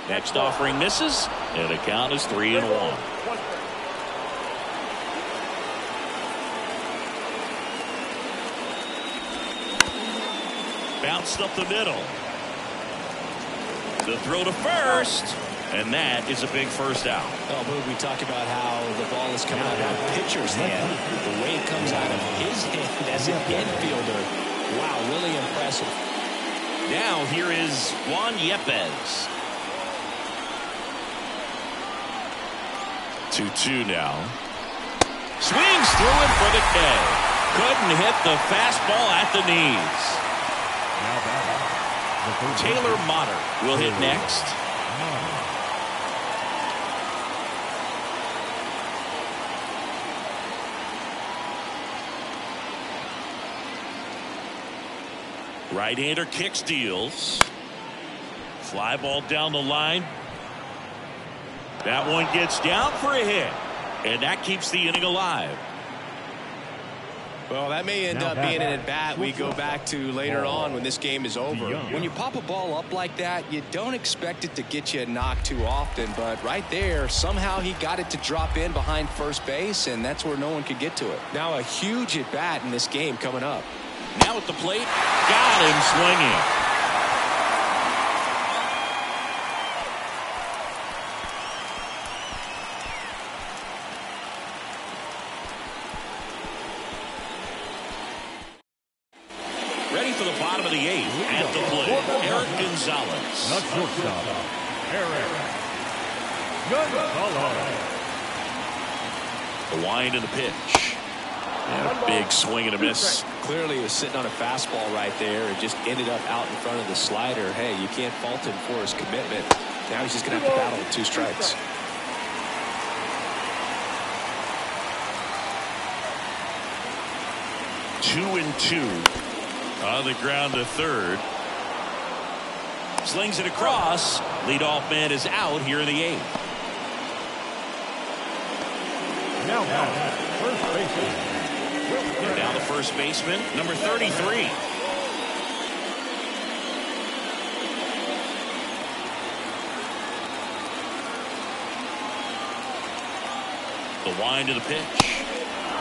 Next offering misses, and the count is 3-1. Bounced up the middle. The throw to first, and that is a big first out. Oh, Boog, we talked about how the ball is coming out of a pitcher's hand. The way it comes out of his hand as an infielder. Wow, really impressive. Now here is Juan Yepes. 2-2 now. Swings through it for the K. Couldn't hit the fastball at the knees. Taylor Motter will hit next. Right-hander kicks, deals. Fly ball down the line. That one gets down for a hit. And that keeps the inning alive. Well, that may end up being an at-bat we go back to later on when this game is over. When you pop a ball up like that, you don't expect it to get you a knock too often. But right there, somehow he got it to drop in behind first base, and that's where no one could get to it. Now a huge at-bat in this game coming up. Now at the plate, got him swinging. Ready for the bottom of the eighth. At the plate, Eric Gonzalez. Not shortstop, Eric Gonzalez. The wind and the pitch. And a big swing and a miss. Clearly he was sitting on a fastball right there and just ended up out in front of the slider. Hey, you can't fault him for his commitment. Now he's just going to have to battle with 2 strikes. Two and two. On the ground to third. Slings it across. Leadoff man is out here in the eighth. Now first baseman. And now the first baseman, number 33. The wind to the pitch.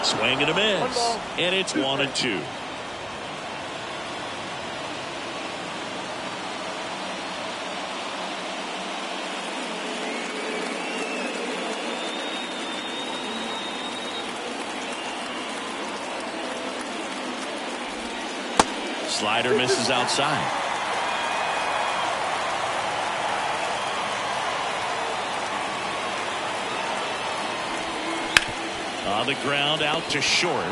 Swing and a miss. And it's 1-2. Slider misses outside. On the ground, out to short.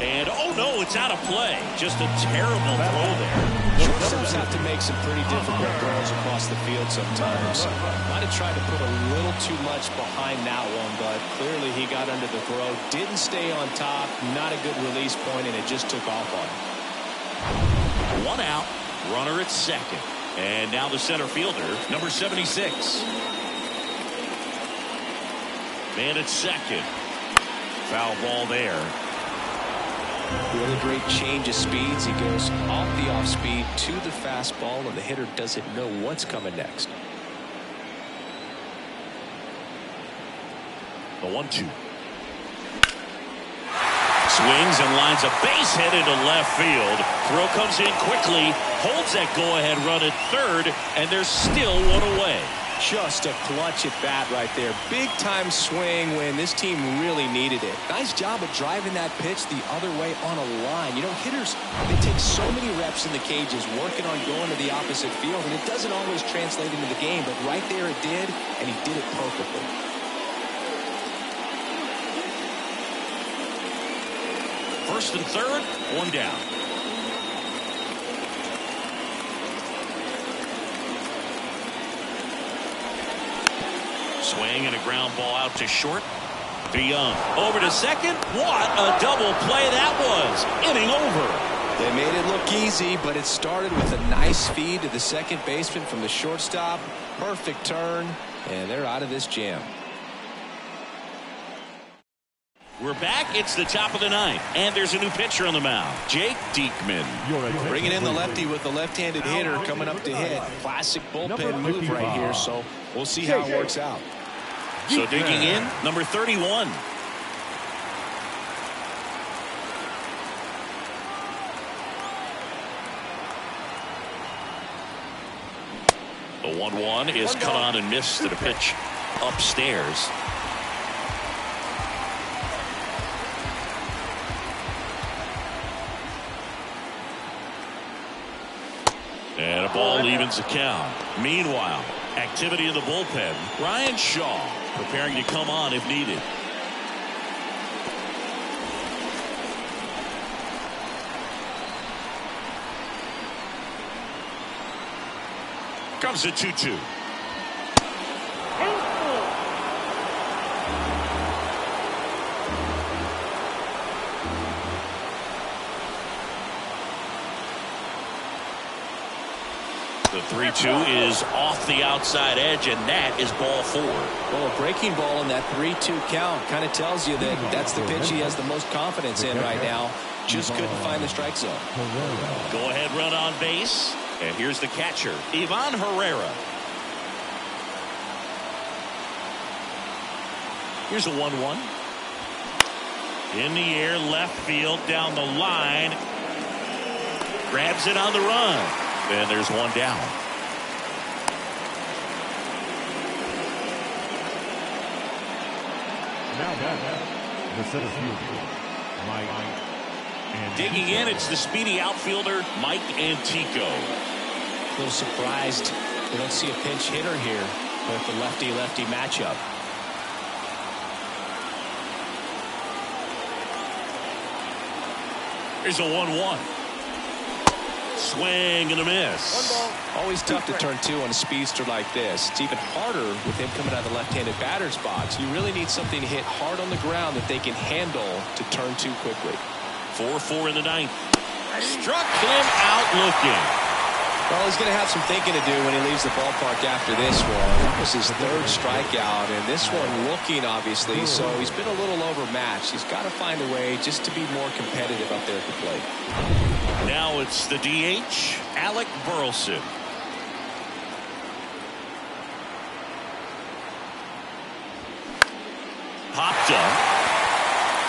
And oh no, it's out of play. Just a terrible throw there. Shortstops have to make some pretty difficult throws across the field sometimes. Might have tried to put a little too much behind that one, but clearly he got under the throw. Didn't stay on top. Not a good release point, and it just took off on him. 1 out. Runner at second. And now the center fielder, number 76. Man at second. Foul ball there. Really great change of speeds. He goes off the off speed to the fastball, and the hitter doesn't know what's coming next. The 1-2. Swings and lines a base hit into left field. Throw comes in quickly, holds that go-ahead run at third, and there's still one away. Just a clutch at bat right there. Big time swing when this team really needed it. Nice job of driving that pitch the other way on a line. You know, hitters, they take so many reps in the cages working on going to the opposite field, and it doesn't always translate into the game, but right there it did, and he did it perfectly. First and third, one down. Swing and a ground ball out to short. DeYoung over to second. What a double play that was. Inning over. They made it look easy, but it started with a nice feed to the second baseman from the shortstop. Perfect turn, and they're out of this jam. We're back. It's the top of the ninth, and there's a new pitcher on the mound, Jake Diekman. Bringing in the lefty with the left-handed hitter coming up to hit. Classic bullpen move right here, so we'll see how it works out. So digging in, number 31. The 1-1 is cut on and missed to the pitch upstairs. And a ball evens the count. Meanwhile, activity in the bullpen. Ryan Shaw preparing to come on if needed. Comes the 2-2. The 3-2 is off the outside edge, and that is ball 4. Well, a breaking ball on that 3-2 count kind of tells you that that's the pitch he has the most confidence in right now. Just couldn't find the strike zone. Go ahead run on base. And here's the catcher, Ivan Herrera. Here's a 1-1. In the air, left field, down the line. Grabs it on the run. And there's one down. Now the center fielder, Mike. Digging in, it's the speedy outfielder, Mike Antico. A little surprised we don't see a pinch hitter here with the lefty-lefty matchup. Here's a 1-1. Swing and a miss. Always tough to turn 2 on a speedster like this. It's even harder with him coming out of the left-handed batter's box. You really need something to hit hard on the ground that they can handle to turn 2 quickly. 4-4 in the 9th. Struck him out looking. Well, he's going to have some thinking to do when he leaves the ballpark after this one. That was his 3rd strikeout, and this one looking, obviously, so he's been a little overmatched. He's got to find a way just to be more competitive up there at the plate. Now it's the DH, Alec Burleson. Popped up.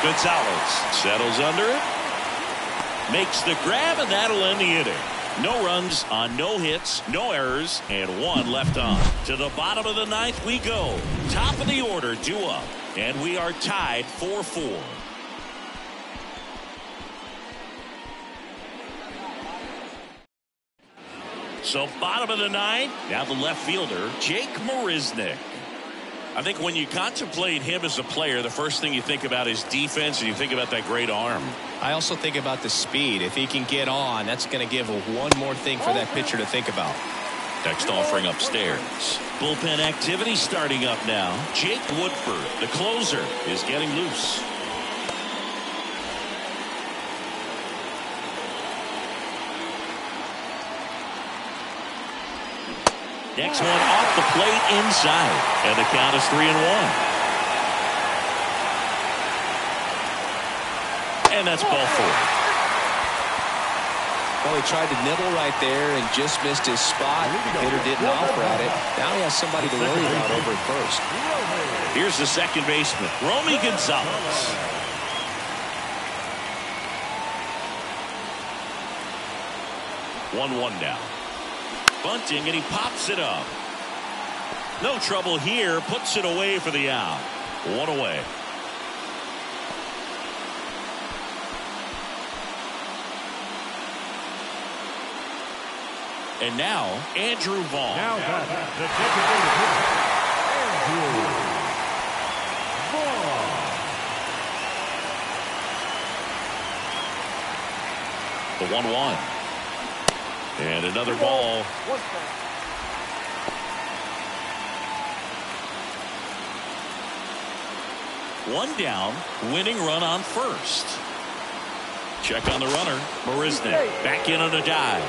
Gonzalez settles under it. Makes the grab, and that'll end the inning. No runs on no hits, no errors, and 1 left on. To the bottom of the 9th we go. Top of the order, due up. And we are tied 4-4. So bottom of the 9th, now the left fielder, Jake Marisnick. I think when you contemplate him as a player, the first thing you think about is defense, and you think about that great arm. I also think about the speed. If he can get on, that's going to give one more thing for that pitcher to think about. Next offering upstairs. Bullpen activity starting up now. Jake Woodford, the closer, is getting loose. Next one off the plate inside. And the count is 3-1. And that's ball 4. Well, he tried to nibble right there and just missed his spot. The hitter didn't offer at it. Now he has somebody to worry about over at first. Here's the second baseman, Romy Gonzalez. One now. Bunting, and he pops it up. No trouble here. Puts it away for the out. 1 away. And now, Andrew Vaughn. Now the designated hitter, Andrew Vaughn. The 1-1. And another ball. One down, winning run on first. Check on the runner. Marisnick back in on a dive.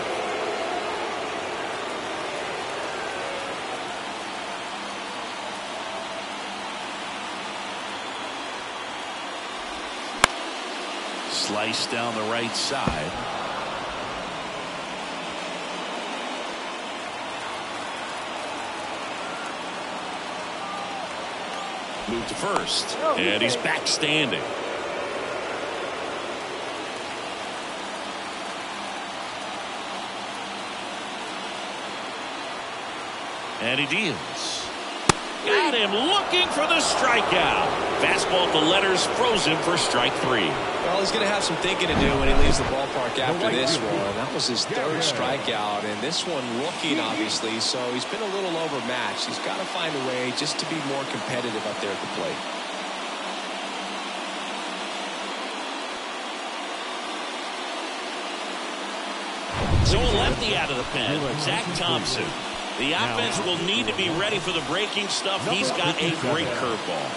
Slice down the right side. Moved to first, and he's back standing. And he deals. Got him looking for the strikeout. Fastball at the letters, frozen for strike 3. Well, he's going to have some thinking to do when he leaves the ballpark after this one. That was his third strikeout, and this one looking, obviously, so he's been a little overmatched. He's got to find a way just to be more competitive up there at the plate. So a lefty out of the pen, Zach Thompson. The offense will need to be ready for the breaking stuff. He's got a great curveball.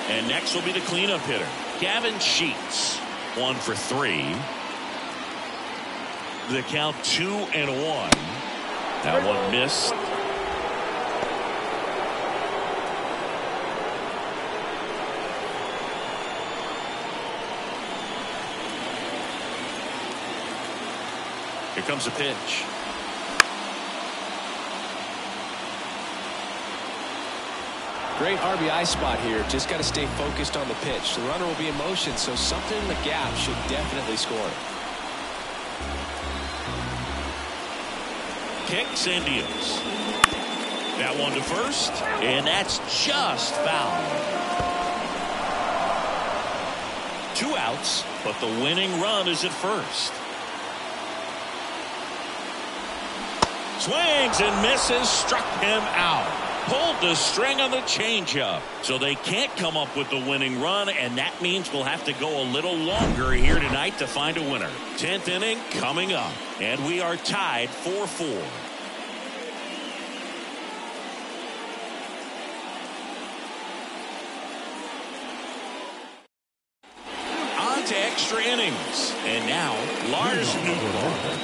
And next will be the cleanup hitter, Gavin Sheets. 1 for 3. The count 2-1. That one missed. Here comes a pitch. Great RBI spot here. Just got to stay focused on the pitch. The runner will be in motion, so something in the gap should definitely score. Kicks and deals. That one to first, and that's just foul. 2 outs, but the winning run is at first. Swings and misses, struck him out. Pulled the string on the changeup. So they can't come up with the winning run, and that means we'll have to go a little longer here tonight to find a winner. 10th inning coming up, and we are tied 4-4. On to extra innings, and now Lars Newton.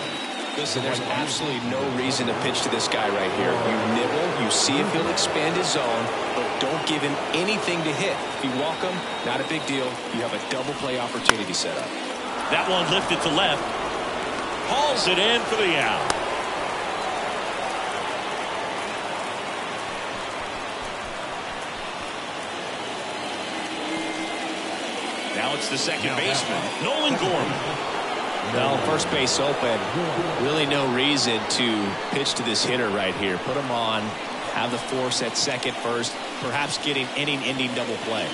Listen, there's absolutely no reason to pitch to this guy right here. You nibble, you see if he'll expand his zone, but don't give him anything to hit. If you walk him, not a big deal. You have a double play opportunity set up. That one lifted to left. Hauls it in for the out. Now it's the second baseman, Nolan Gorman. Well, first base open. Really no reason to pitch to this hitter right here. Put him on, have the force at second, first, perhaps getting inning-ending double play.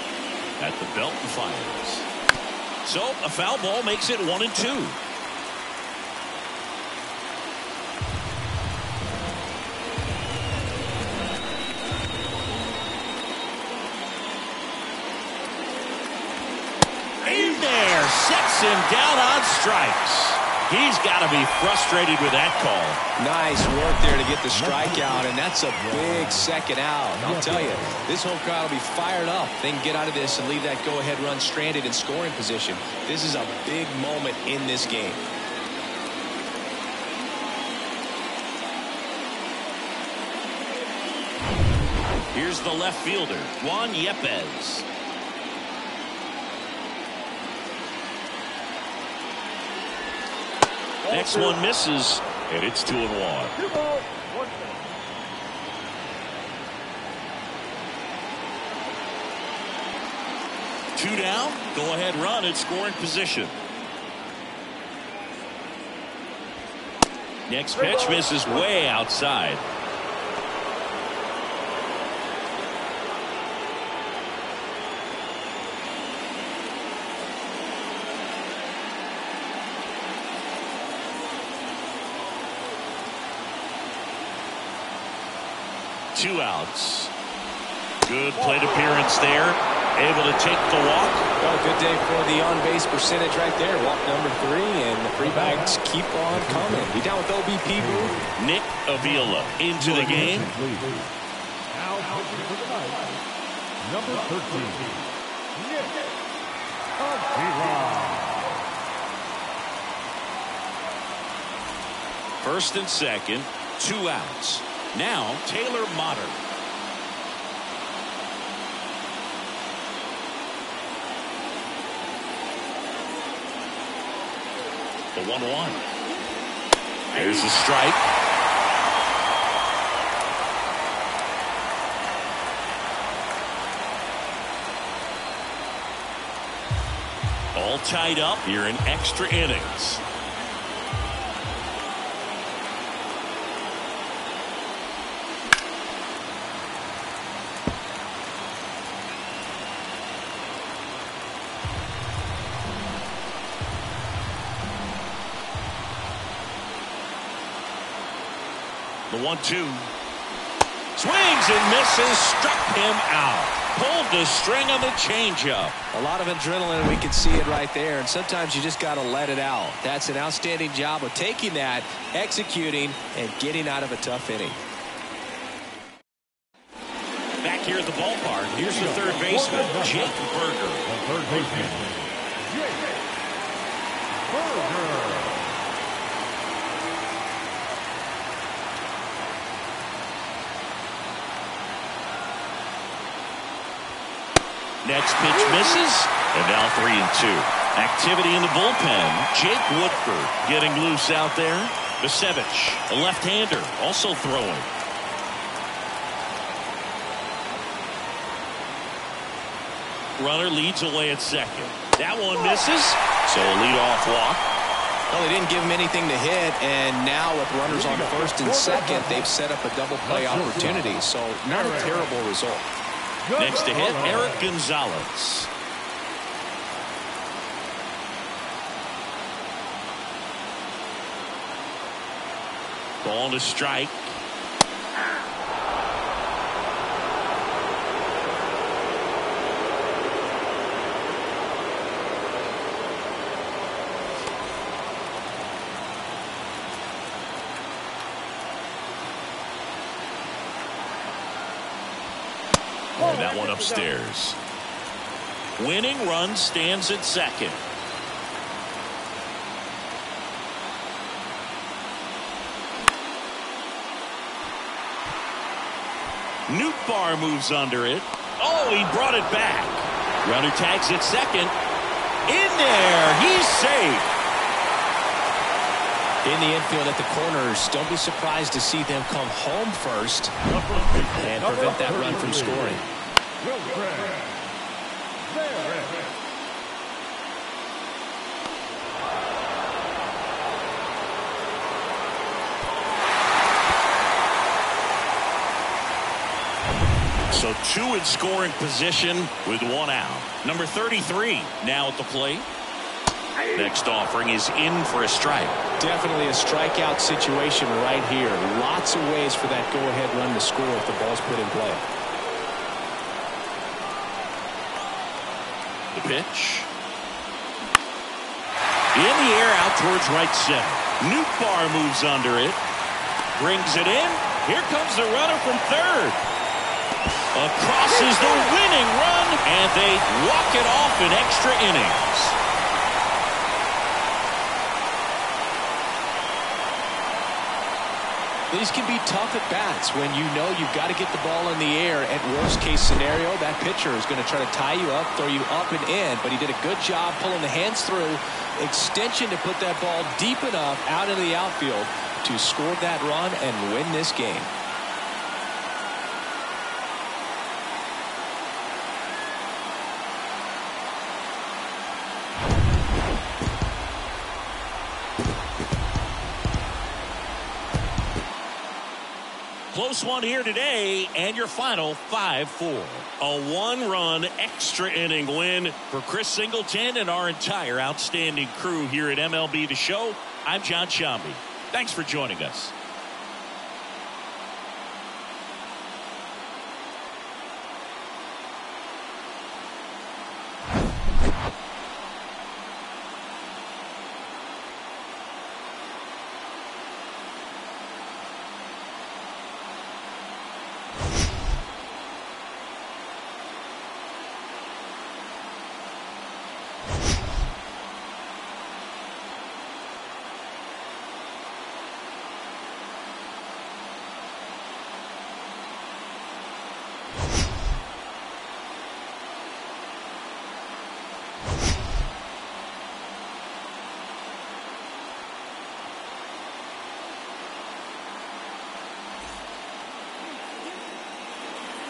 At the belt and fires. So a foul ball makes it 1-2. In there, sets him down on strikes. He's got to be frustrated with that call. Nice work there to get the strikeout, and that's a big second out. I'll tell you, this whole crowd will be fired up. They can get out of this and leave that go-ahead run stranded in scoring position. This is a big moment in this game. Here's the left fielder, Juan Yepez. Next one misses, and it's 2-1. 2 balls, 1 strike. 2 down, go ahead run in scoring position. Next pitch misses way outside. Two outs. Good plate appearance there. Able to take the walk. Well, good day for the on-base percentage right there. Walk number 3, and the free bags keep on coming. We down with OBP, Boo. Nick Avila into the game. Now pitching for the night, number 13, Nick Avila. First and second, 2 outs. Now Taylor Motter. The 1-1. There's a strike. All tied up here in extra innings. The 1-2. Swings and misses. Struck him out. Pulled the string on the changeup. A lot of adrenaline. We can see it right there. And sometimes you just got to let it out. That's an outstanding job of taking that, executing, and getting out of a tough inning. Back here at the ballpark, here's the third baseman, Jake Berger. The third baseman, Jake Berger. Next pitch misses, and now 3-2. Activity in the bullpen. Jake Woodford getting loose out there. Vasevich, a left-hander, also throwing. Runner leads away at second. That one misses, so a leadoff walk. Well, they didn't give him anything to hit, and now with runners on first and second, they've set up a double play opportunity, so not a terrible result. Next to hit, Eric Gonzalez. Ball to strike. And that one upstairs. Winning run stands at second. Nootbaar moves under it. Oh, he brought it back. Runner tags at second. In there. He's safe. In the infield at the corners, don't be surprised to see them come home first and prevent that run from scoring. So two in scoring position with one out. Number 33 now at the plate. Next offering is in for a strike. Definitely a strikeout situation right here. Lots of ways for that go-ahead run to score if the ball's put in play. The pitch. In the air out towards right center. Nootbaar moves under it. Brings it in. Here comes the runner from third. Across is the winning run, and they walk it off in extra innings. These can be tough at bats when you know you've got to get the ball in the air. At worst case scenario, that pitcher is going to try to tie you up, throw you up and in, but he did a good job pulling the hands through, extension to put that ball deep enough out into the outfield to score that run and win this game. Close one here today, and your final 5-4. A one-run extra inning win for Chris Singleton and our entire outstanding crew here at MLB The Show. I'm John Shambi. Thanks for joining us.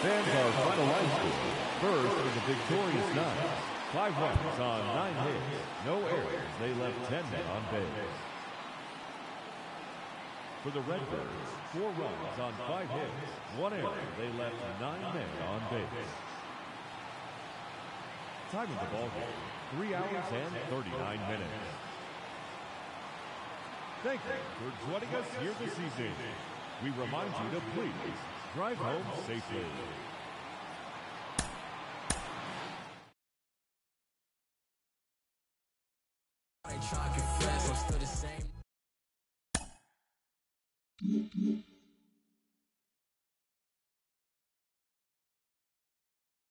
Fans, our final line score. First is a victorious Knights. 5 runs on 9 hits. No errors. They left 10 men on base. For the Redbirds, 4 runs on 5 hits. 1 error. They left 9 men on base. Time of the ball game, 3 hours and 39 minutes. Thank you for joining us here this evening. we remind you to please drive home safely. Chocolate flex, I'm still the same.